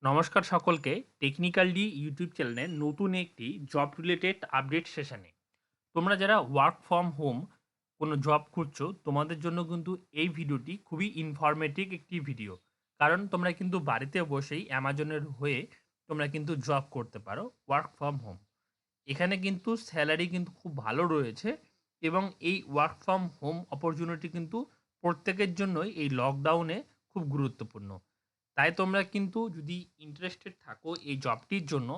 নমস্কার সকলকে। Technical D YouTube চ্যানেলে নতুন একটি জব রিলেটেড আপডেট সেশনে তোমরা যারা ওয়ার্ক ফ্রম হোম কোনো জব খুঁজছো তোমাদের জন্য কিন্তু এই ভিডিওটি খুবই ইনফরমেটিভ একটি ভিডিও। কারণ তোমরা কিন্তু বাড়িতে বসেই অ্যামাজনের হয়ে তোমরা কিন্তু জব করতে পারো ওয়ার্ক ফ্রম হোম। এখানে কিন্তু স্যালারি কিন্তু খুব ভালো রয়েছে এবং এই ওয়ার্ক ফ্রম হোম অপরচুনিটি কিন্তু প্রত্যেকের জন্যই এই লকডাউনে খুব গুরুত্বপূর্ণ। তাই তোমরা কিন্তু যদি ইন্টারেস্টেড থাকো এই জবটির জন্য,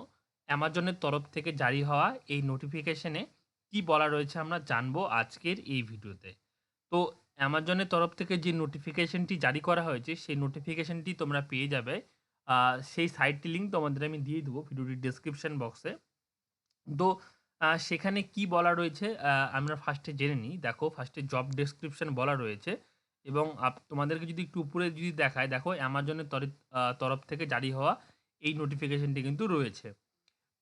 অ্যামাজনের তরফ থেকে জারি হওয়া এই নোটিফিকেশনে কি বলা রয়েছে আমরা জানবো আজকের এই ভিডিওতে। তো অ্যামাজনের তরফ থেকে যে নোটিফিকেশনটি জারি করা হয়েছে সেই নোটিফিকেশনটি তোমরা পেয়ে যাবে। সেই সাইটটি লিঙ্ক তোমাদের আমি দিয়ে দেবো ভিডিওটির ডেসক্রিপশন বক্সে। তো সেখানে কি বলা রয়েছে আমরা ফার্স্টে জেনে নিই। দেখো ফার্স্টে জব ডেসক্রিপশন বলা রয়েছে এবং তোমাদেরকে যদি একটু উপরে যদি দেখায়, দেখো অ্যামাজনের তরফ থেকে জারি হওয়া এই নোটিফিকেশনটি কিন্তু রয়েছে।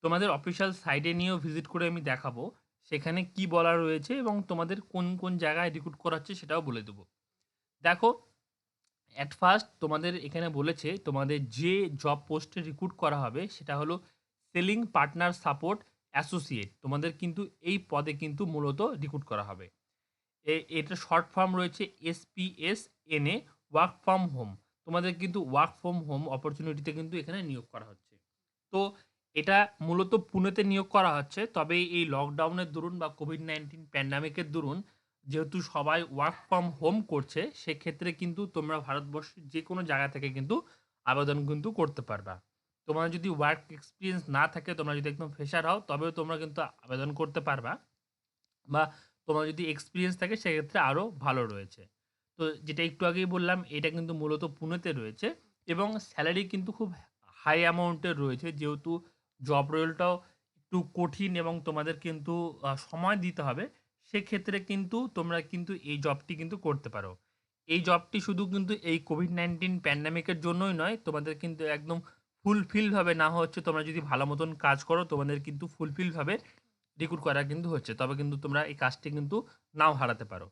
তোমাদের অফিসিয়াল সাইটে নিয়েও ভিজিট করে আমি দেখাবো সেখানে কি বলা রয়েছে এবং তোমাদের কোন কোন জায়গায় রিক্রুট করা হচ্ছে সেটাও বলে দেবো। দেখো, অ্যাট ফার্স্ট তোমাদের এখানে বলেছে তোমাদের যে জব পোস্টে রিক্রুট করা হবে সেটা হলো সেলিং পার্টনার সাপোর্ট অ্যাসোসিয়েট। তোমাদের কিন্তু এই পদে কিন্তু মূলত রিক্রুট করা হবে। এটা শর্ট ফর্ম রয়েছে SPSNA, ওয়ার্ক ফ্রম হোম। তোমাদের কিন্তু ওয়ার্ক ফ্রম হোম অপরচুনিটিতে কিন্তু এখানে নিয়োগ করা হচ্ছে। তো এটা মূলত পুনেতে নিয়োগ করা হচ্ছে, তবে এই লকডাউনের দরুন বা কোভিড-19 প্যান্ডামিকের দরুন যেহেতু সবাই ওয়ার্ক ফ্রম হোম করছে, সেক্ষেত্রে কিন্তু তোমরা ভারতবর্ষের যে কোনো জায়গা থেকে কিন্তু আবেদন কিন্তু করতে পারবা। তোমার যদি ওয়ার্ক এক্সপিরিয়েন্স না থাকে, তোমরা যদি একদম ফ্রেশার হও, তবেও তোমরা কিন্তু আবেদন করতে পারবা, বা তোমার যদি এক্সপিরিয়েন্স থাকে সেক্ষেত্রে আরও ভালো রয়েছে। তো যেটা একটু আগেই বললাম, এটা কিন্তু মূলত পুনেতে রয়েছে এবং স্যালারি কিন্তু খুব হাই অ্যামাউন্টের রয়েছে। যেহেতু জব রোলটাও একটু কঠিন এবং তোমাদের কিন্তু সময় দিতে হবে, সেক্ষেত্রে কিন্তু তোমরা কিন্তু এই জবটি কিন্তু করতে পারো। এই জবটি শুধু কিন্তু এই কোভিড-19 প্যান্ডামিকের জন্যই নয়, তোমাদের কিন্তু একদম ফুলফিলভাবে না হচ্ছে, তোমরা যদি ভালো মতন কাজ করো তোমাদের কিন্তু ফুলফিলভাবে রিক্রুট করা কিন্তু হচ্ছে। তবে কিন্তু তোমরা এই কাজটি কিন্তু নাও হারাতে পারো।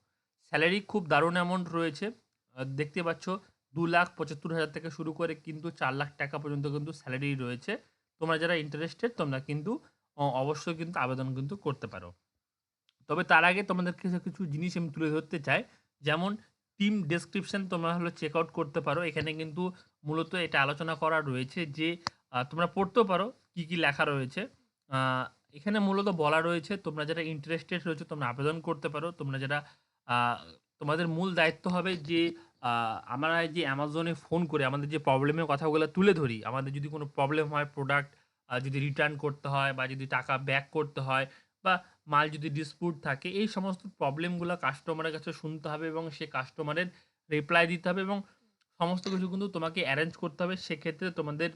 স্যালারি খুব দারুণ অ্যামাউন্ট রয়েছে। দেখতে পাচ্ছ 2,75,000 থেকে শুরু করে কিন্তু 4,00,000 টাকা পর্যন্ত কিন্তু স্যালারি রয়েছে। তোমরা যারা ইন্টারেস্টেড তোমরা কিন্তু অবশ্যই কিন্তু আবেদন কিন্তু করতে পারো। তবে তার আগে তোমাদের কিছু কিছু জিনিস আমি তুলে ধরতে চাই। যেমন টিম ডেসক্রিপশন তোমরা হলো চেক আউট করতে পারো। এখানে কিন্তু মূলত এটা আলোচনা করা রয়েছে যে তোমরা পড়তেও পারো কি কি লেখা রয়েছে। আহ, এখানে মূলত বলা রয়েছে তোমরা যারা ইন্টারেস্টেড রয়েছে তোমরা আবেদন করতে পারো। তোমরা যারা আহ, তোমাদের মূল দায়িত্ব হবে যে আমরা যে অ্যামাজনে ফোন করে আমাদের যে প্রবলেমের কথাগুলো তুলে ধরি, আমাদের যদি কোনো প্রবলেম হয়, প্রোডাক্ট যদি রিটার্ন করতে হয় বা যদি টাকা ব্যাক করতে হয়, বা মাল যদি ডিসপুট থাকে, এই সমস্ত প্রবলেমগুলো কাস্টমারের কাছে শুনতে হবে এবং সে কাস্টমারের রিপ্লাই দিতে হবে এবং সমস্ত কিছু কিন্তু তোমাকে অ্যারেঞ্জ করতে হবে। সেক্ষেত্রে তোমাদের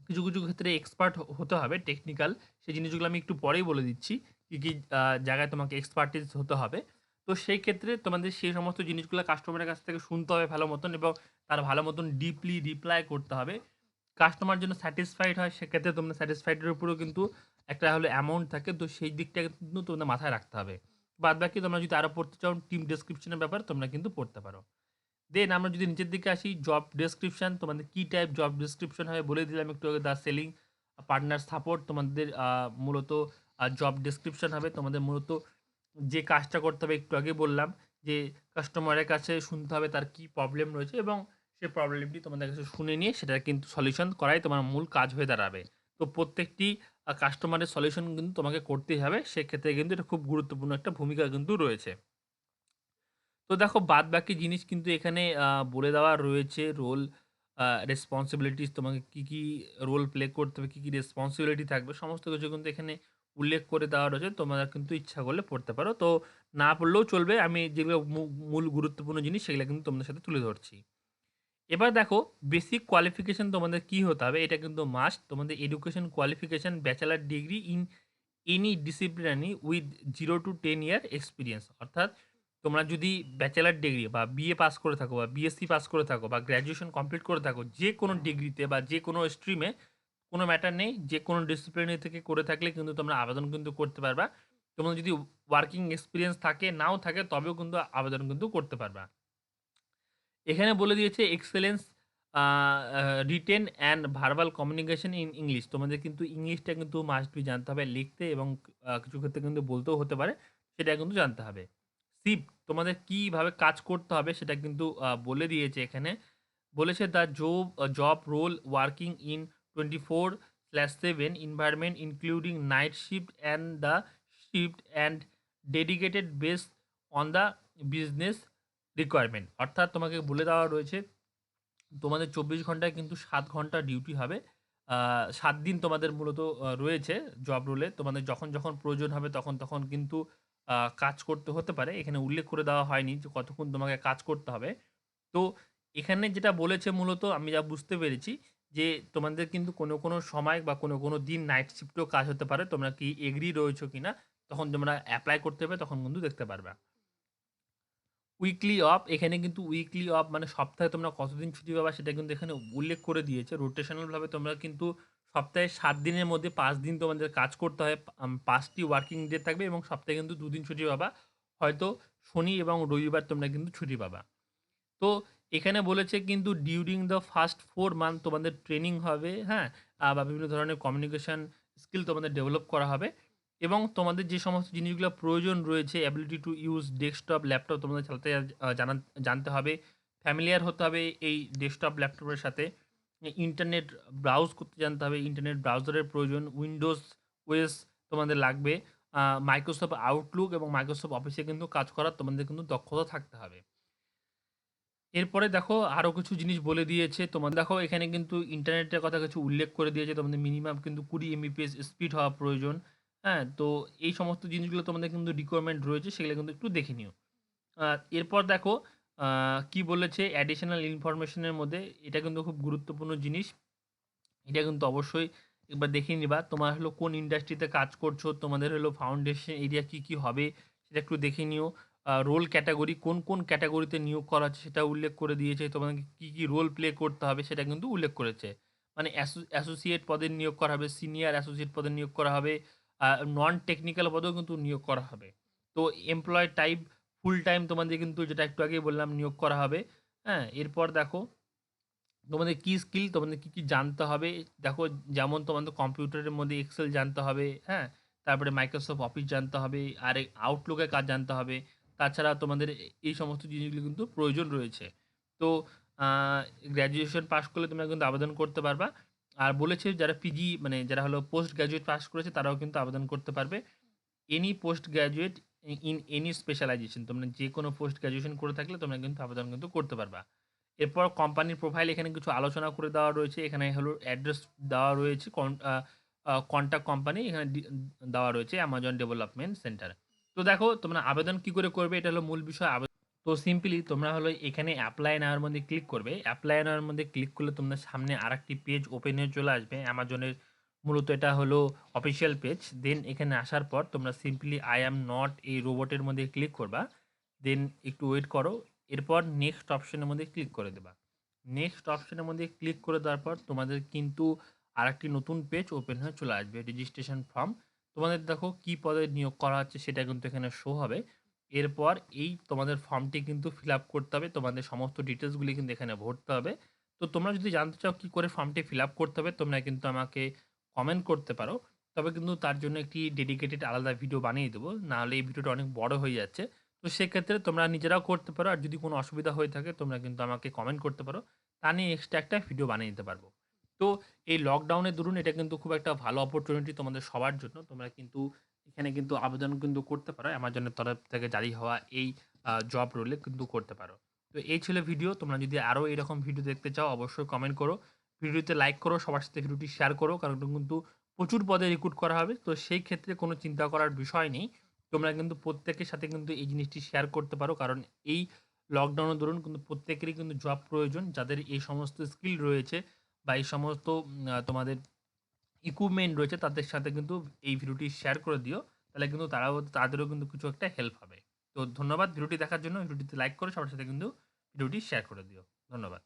কিছু কিছু ক্ষেত্রে এক্সপার্ট হতে হবে, টেকনিক্যাল। সেই জিনিসগুলো আমি একটু পরেই বলে দিচ্ছি কী কী জায়গায় তোমাকে এক্সপার্টিস হতে হবে। তো সেই ক্ষেত্রে তোমাদের সেই সমস্ত জিনিসগুলো কাস্টমারের কাছ থেকে শুনতে হবে ভালো মতন এবং তার ভালো মতন ডিপলি রিপ্লাই করতে হবে। কাস্টমার যেন স্যাটিসফাইড হয়, সেক্ষেত্রে তোমরা স্যাটিসফাইডের উপরেও কিন্তু একটা হলো অ্যামাউন্ট থাকে। তো সেই দিকটা কিন্তু তোমাদের মাথায় রাখতে হবে। বাদ বাকি তোমরা যদি আরও পড়তে চাও টিম ডেসক্রিপশনের ব্যাপারে তোমরা কিন্তু পড়তে পারো। দেন আমরা যদি নিচের দিকে আসি, জব ডেসক্রিপশন তোমাদের কী টাইপ জব ডেসক্রিপশন হবে বলে দিলাম একটু আগে। দ্য সেলিং পার্টনার সাপোর্ট তোমাদের মূলত জব ডেসক্রিপশন হবে। তোমাদের মূলত যে কাজটা করতে হবে একটু আগে বললাম যে কাস্টমারের কাছে শুনতে হবে তার কী প্রবলেম রয়েছে এবং সেই প্রবলেমটি তোমাদের কাছে শুনে নিয়ে সেটার কিন্তু সলিউশন করাই তোমার মূল কাজ হয়ে দাঁড়াবে। তো প্রত্যেকটি কাস্টমারের সলিউশন কিন্তু তোমাকে করতেই হবে। সেক্ষেত্রে কিন্তু এটা খুব গুরুত্বপূর্ণ একটা ভূমিকা কিন্তু রয়েছে। তো দেখো বাদবাকি জিনিস কিন্তু এখানে বলে দেওয়া রয়েছে। রোল রেসপন্সিবিলিটিস, তোমাকে কী কী রোল প্লে করতে হবে, কী কী রেসপন্সিবিলিটি থাকবে, সমস্ত কিছু কিন্তু এখানে উল্লেখ করে দেওয়া রয়েছে। তোমরা কিন্তু ইচ্ছা করলে পড়তে পারো। তো না পড়লেও চলবে, আমি যেগুলো মূল গুরুত্বপূর্ণ জিনিস সেগুলো কিন্তু তোমাদের সাথে তুলে ধরছি। এবার দেখো বেসিক কোয়ালিফিকেশন তোমাদের কী হতে হবে, এটা কিন্তু মাস্ট। তোমাদের education qualification bachelor degree in any disciplinary with 0 to 10 year experience. অর্থাৎ তোমরা যদি ব্যাচেলার ডিগ্রি বা বিএ পাস করে থাকো বা বিএসসি পাস করে থাকো বা গ্র্যাজুয়েশন কমপ্লিট করে থাকো, যে কোনো ডিগ্রিতে বা যে কোনো স্ট্রিমে কোনো ম্যাটার নেই, যে কোনো ডিসিপ্লিনারি থেকে করে থাকলে কিন্তু তোমরা আবেদন কিন্তু করতে পারবা। তোমাদের যদি ওয়ার্কিং এক্সপিরিয়েন্স থাকে নাও থাকে তবেও কিন্তু আবেদন কিন্তু করতে পারবা। এখানে বলে দিয়েছে excellence a a written and verbal communication in English. তোমাদের কিন্তু ইংলিশটা কিন্তু মাস্ট বি জানতে হবে লিখতে এবং কিছু ক্ষেত্রে কিন্তু বলতেও হতে পারে। সেটা কিন্তু জানতে হবে। শিফট তোমাদের কিভাবে কাজ করতে হবে সেটা কিন্তু বলে দিয়েছে এখানে। বলেছে the job role working in 24/7 environment including night shift and the shift and dedicated based on the business requirement। অর্থাৎ তোমাকে বলে দেওয়া রয়েছে তোমাদের ২৪ ঘন্টায় কিন্তু ৭ ঘন্টা ডিউটি হবে। ৭ দিন তোমাদের মূলত রয়েছে জব রোলে। তোমাদের যখন প্রয়োজন হবে তখন কিন্তু কাজ করতে হতে পারে। এখানে উল্লেখ করে দেওয়া হয়নি যে কতক্ষণ তোমাকে কাজ করতে হবে। তো এখানে যেটা বলেছে মূলত আমি যা বুঝতে পেরেছি যে তোমাদের কিন্তু কোনো সময় বা কোনো দিন নাইট শিফটেও কাজ হতে পারে। তোমরা কি এগ্রি রয়েছো কিনা? তখন তোমরা এপ্লাই করতে হবে তখন কিন্তু দেখতে পারবা। উইকলি অফ এখানে কিন্তু উইকলি অফ মানে সপ্তাহে তোমরা কতদিন ছুটি পাবা সেটা কিন্তু এখানে উল্লেখ করে দিয়েছে। রোটেশনাল ভাবে তোমরা কিন্তু সপ্তাহে ৭ দিনের মধ্যে ৫ দিন তোমাদের কাজ করতে হয়। ৫ টি ওয়ার্কিং ডে থাকবে এবং সপ্তাহে কিন্তু ২ দিন ছুটি পাবা। হয়তো শনি এবং রবিবার তোমরা কিন্তু ছুটি পাবা। তো এখানে বলেছে কিন্তু ডিউরিং দ্য ফার্স্ট 4 মান্থ তোমাদের ট্রেনিং হবে, হ্যাঁ? বা বিভিন্ন ধরনের কমিউনিকেশন স্কিল তোমাদের ডেভেলপ করা হবে এবং তোমাদের যে সমস্ত জিনিসগুলো প্রয়োজন রয়েছে ability to use desktop, laptop তোমাদের চালাতে জানতে হবে। ফ্যামিলিয়ার হতে হবে এই ডেস্কটপ, ল্যাপটপের সাথে। ইন্টারনেট ব্রাউজ করতে জানতে হবে। ইন্টারনেট ব্রাউজারের প্রয়োজন। উইন্ডোজ ওএস তোমাদের লাগবে। মাইক্রোসফট আউটলুক এবং মাইক্রোসফট অফিসে কিন্তু কাজ করার তোমাদের কিন্তু দক্ষতা থাকতে হবে। এরপরে দেখো আরো কিছু জিনিস বলে দিয়েছে। তোমার দেখো এখানে কিন্তু ইন্টারনেটের কথা কিছু উল্লেখ করে দিয়েছে। তোমাদের মিনিমাম কিন্তু ২০ এমবিপিএস স্পিড হওয়া প্রয়োজন। হ্যাঁ? তো এই সমস্ত জিনিসগুলো তোমাদের কিন্তু রিকোয়ারমেন্ট রয়েছে সেগুলো কিন্তু একটু দেখে নিও। এরপর দেখো আ কি বলেছে অ্যাডিশনাল ইনফরমেশন এর মধ্যে এটা কিন্তু খুব গুরুত্বপূর্ণ জিনিস। এটা কিন্তু অবশ্যই একবার দেখে নিবা। তোমার হলো কোন ইন্ডাস্ট্রিতে কাজ করছো, তোমাদের হলো ফাউন্ডেশন এরিয়া কি হবে সেটা একটু দেখে নিও। রোল ক্যাটেগরি কোন ক্যাটেগরিতে নিয়োগ করা হচ্ছে সেটা উল্লেখ করে দিয়েছে। তোমাকে কি রোল প্লে করতে হবে সেটা কিন্তু উল্লেখ করেছে। মানে অ্যাসোসিয়েট পদে নিয়োগ করা হবে, সিনিয়র অ্যাসোসিয়েট পদে নিয়োগ করা হবে, আ নন টেকনিক্যাল পদেও কিন্তু নিয়োগ করা হবে। তো এমপ্লয়ি টাইপ ফুল টাইম তোমাদের কিন্তু যেটা একটু আগেই বললাম নিয়োগ করা হবে। হ্যাঁ? এরপর দেখো তোমাদের কি স্কিল তোমাদের কি জানতে হবে? দেখো যেমন তোমাদের কম্পিউটারের মধ্যে এক্সেল জানতে হবে, হ্যাঁ? তারপরে মাইক্রোসফট অফিস জানতে হবে, আর আউটলুক এর কাজ জানতে হবে। তাছাড়া তোমাদের এই সমস্ত জিনিসগুলো কিন্তু প্রয়োজন রয়েছে। তো আ গ্র্যাজুয়েশন পাস করলে তোমরা কিন্তু আবেদন করতে পারবা। আর বলেছে যারা পিজি মানে যারা হলো পোস্ট গ্র্যাজুয়েট পাস করেছে তারাও কিন্তু আবেদন করতে পারবে। Any post graduate in any specialization তোমরা যেকোনো পোস্ট গ্র্যাজুয়েশন করে থাকলে তোমরা কিন্তু আবেদন কিন্তু করতে পারবা। এরপর কোম্পানির প্রোফাইল এখানে কিছু আলোচনা করে দেওয়া রয়েছে। এখানে হলো অ্যাড্রেস দেওয়া রয়েছে। কন্টাক্ট কোম্পানি এখানে দেওয়া রয়েছে অ্যামাজন ডেভেলপমেন্ট সেন্টার। তো দেখো তোমরা আবেদন কি করে করবে এটা হলো মূল বিষয়। তো সিম্পলি তোমরা হলো এখানে এপ্লাই নাওর মধ্যে ক্লিক করবে। এপ্লাই নাওর মধ্যে ক্লিক করলে তোমাদের সামনে আরেকটি পেজ ওপেন হয়ে চলে আসবে। অ্যামাজনের মূলত এটা হলো অফিসিয়াল পেজ। দেন এখানে আসার পর তোমরা সিম্পলি আই অ্যাম নট এই রোবটের মধ্যে ক্লিক করবা। দেন একটু ওয়েট করো। এরপর নেক্সট অপশনের মধ্যে ক্লিক করে দেবা। নেক্সট অপশনের মধ্যে ক্লিক করে দেওয়ার পর তোমাদের কিন্তু আরেকটি নতুন পেজ ওপেন হয়ে চলে আসবে। Registration form. তোমাদের দেখো কি পদে নিয়োগ করা হচ্ছে সেটা কিন্তু এখানে শো হবে। এরপর এই তোমাদের ফর্মটি কিন্তু ফিল আপ করতে হবে। তোমাদের সমস্ত ডিটেইলসগুলি কিন্তু এখানে ভরতে হবে। তো তোমরা যদি জানতে চাও কি করে ফর্মটি ফিল আপ করতে হবে তোমরা কিন্তু আমাকে কমেন্ট করতে পারো। তবে কিন্তু তার জন্য একটি ডেডিকেটেড আলাদা ভিডিও বানিয়ে দেবো। নাহলে এই ভিডিওটা অনেক বড় হয়ে যাচ্ছে। তো সেক্ষেত্রে তোমরা নিজেরাও করতে পারো। আর যদি কোনো অসুবিধা হয়ে থাকে তোমরা কিন্তু আমাকে কমেন্ট করতে পারো। তা নিয়ে এক্সট্রা একটা ভিডিও বানিয়ে দিতে পারবো। তো এই লকডাউনের দরুন এটা কিন্তু খুব একটা ভালো অপরচুনিটি তোমাদের সবার জন্য। তোমরা কিন্তু এখানে কিন্তু আবেদন কিন্তু করতে পারো। অ্যামাজনের তরফ থেকে জারি হওয়া এই জব রোলে কিন্তু করতে পারো। তো এই ছিল ভিডিও। তোমরা যদি আরো এরকম ভিডিও দেখতে চাও অবশ্যই কমেন্ট করো। ভিডিওতে লাইক করো, সবার সাথে ভিডিওটি শেয়ার করো। কারণ কিন্তু প্রচুর পদে রিক্রুট করা হবে। তো সেই ক্ষেত্রে কোনো চিন্তা করার বিষয় নেই। তোমরা কিন্তু প্রত্যেকের সাথে কিন্তু এই জিনিসটি শেয়ার করতে পারো। কারণ এই লকডাউনের দরুন কিন্তু প্রত্যেকেরই কিন্তু জব প্রয়োজন। যাদের এই সমস্ত স্কিল রয়েছে বা এই সমস্ত তোমাদের ইকুইপমেন্ট রয়েছে তাদের সাথে কিন্তু এই ভিডিওটি শেয়ার করে দিও। তাহলে কিন্তু তাদেরও কিন্তু কিছু একটা হেল্প হবে। তো ধন্যবাদ ভিডিওটি দেখার জন্য। ভিডিওটিতে লাইক করে সবার সাথে কিন্তু ভিডিওটি শেয়ার করে দিও। ধন্যবাদ।